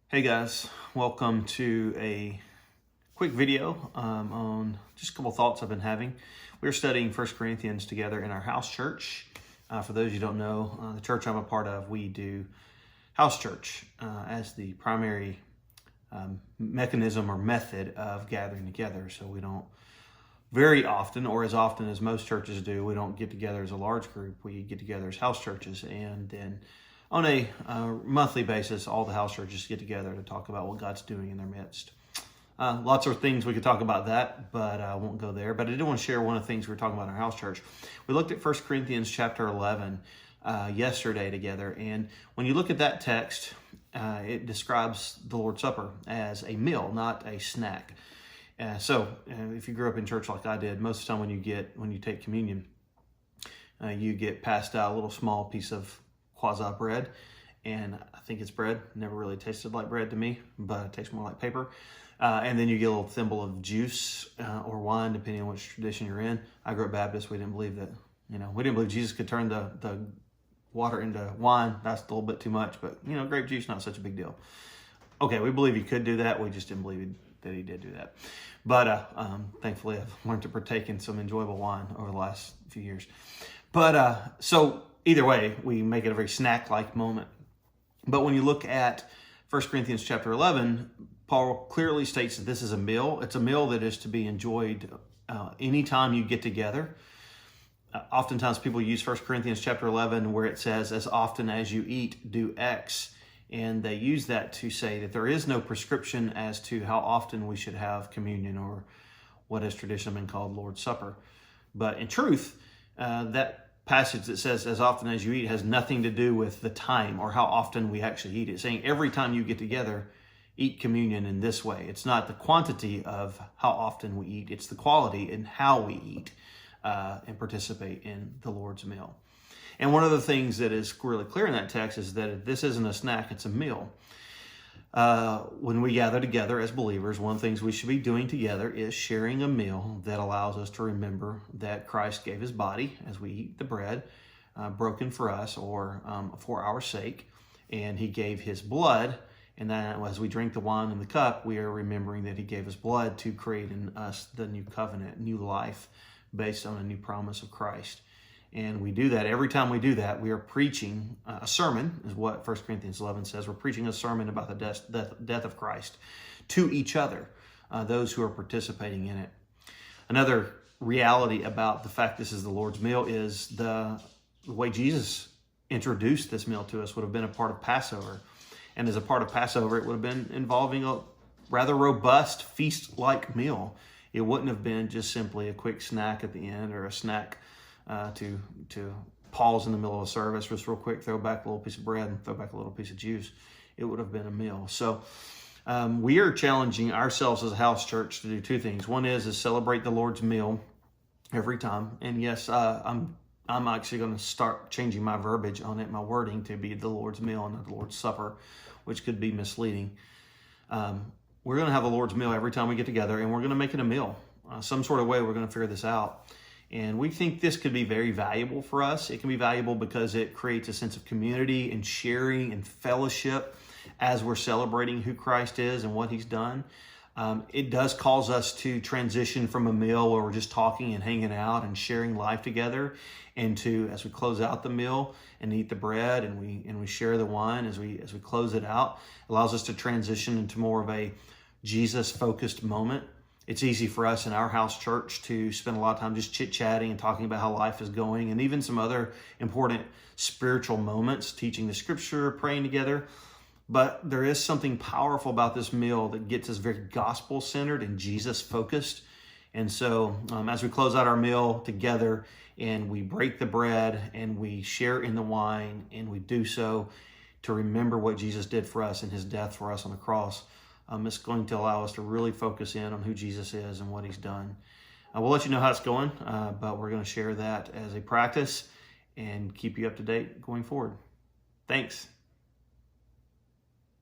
Hey guys, welcome to a quick video on just a couple thoughts I've been having. We're studying 1 Corinthians together in our house church. For those you don't know, the church I'm a part of, we do house church as the primary mechanism or method of gathering together. So we don't very often, or as often as most churches do, we don't get together as a large group. We get together as house churches, and then on a monthly basis, all the house churches get together to talk about what God's doing in their midst. Lots of things we could talk about that, but I won't go there. But I did want to share one of the things we were talking about in our house church. We looked at 1 Corinthians chapter 11 yesterday together, and when you look at that text, it describes the Lord's Supper as a meal, not a snack. So if you grew up in church like I did, most of the time when you take communion, you get passed out a little small piece of quasi bread, and I think it's bread. Never really tasted like bread to me, but it tastes more like paper. And then you get a little thimble of juice or wine, depending on which tradition you're in. I grew up Baptist. We didn't believe that, we didn't believe Jesus could turn the water into wine. That's a little bit too much, but grape juice, not such a big deal. Okay, we believe he could do that. We just didn't believe that he did do that. But thankfully, I've learned to partake in some enjoyable wine over the last few years. But so either way, we make it a very snack-like moment. But when you look at 1 Corinthians chapter 11, Paul clearly states that this is a meal. It's a meal that is to be enjoyed anytime you get together. Oftentimes people use 1 Corinthians chapter 11 where it says, as often as you eat, do X. And they use that to say that there is no prescription as to how often we should have communion, or what has traditionally been called Lord's Supper. But in truth, that passage that says as often as you eat has nothing to do with the time or how often we actually eat. It's saying every time you get together, eat communion in this way. It's not the quantity of how often we eat, it's the quality in how we eat and participate in the Lord's meal. And one of the things that is really clear in that text is that this isn't a snack, it's a meal. When we gather together as believers, one of the things we should be doing together is sharing a meal that allows us to remember that Christ gave his body as we eat the bread, broken for us or for our sake, and he gave his blood. And then as we drink the wine and the cup, we are remembering that he gave his blood to create in us the new covenant, new life based on a new promise of Christ. And we do that. Every time we do that, we are preaching a sermon, is what 1 Corinthians 11 says. We're preaching a sermon about the death of Christ to each other, those who are participating in it. Another reality about the fact this is the Lord's meal is the way Jesus introduced this meal to us would have been a part of Passover. And as a part of Passover, it would have been involving a rather robust feast-like meal. It wouldn't have been just simply a quick snack at the end, or a snack to pause in the middle of a service, just real quick, throw back a little piece of bread and throw back a little piece of juice. It would have been a meal. So we are challenging ourselves as a house church to do two things. One is celebrate the Lord's meal every time. And yes, I'm actually going to start changing my verbiage on it, my wording, to be the Lord's meal and not the Lord's Supper, which could be misleading. We're going to have the Lord's meal every time we get together, and we're going to make it a meal. Some sort of way we're going to figure this out. And we think this could be very valuable for us. It can be valuable because it creates a sense of community and sharing and fellowship as we're celebrating who Christ is and what he's done. It does cause us to transition from a meal where we're just talking and hanging out and sharing life together, into, as we close out the meal and eat the bread and we share the wine as we close it out, it allows us to transition into more of a Jesus-focused moment. It's easy for us in our house church to spend a lot of time just chit-chatting and talking about how life is going, and even some other important spiritual moments, teaching the scripture, praying together. But there is something powerful about this meal that gets us very gospel-centered and Jesus-focused. And so as we close out our meal together and we break the bread and we share in the wine, and we do so to remember what Jesus did for us and his death for us on the cross, it's going to allow us to really focus in on who Jesus is and what he's done. We'll let you know how it's going, but we're going to share that as a practice and keep you up to date going forward. Thanks.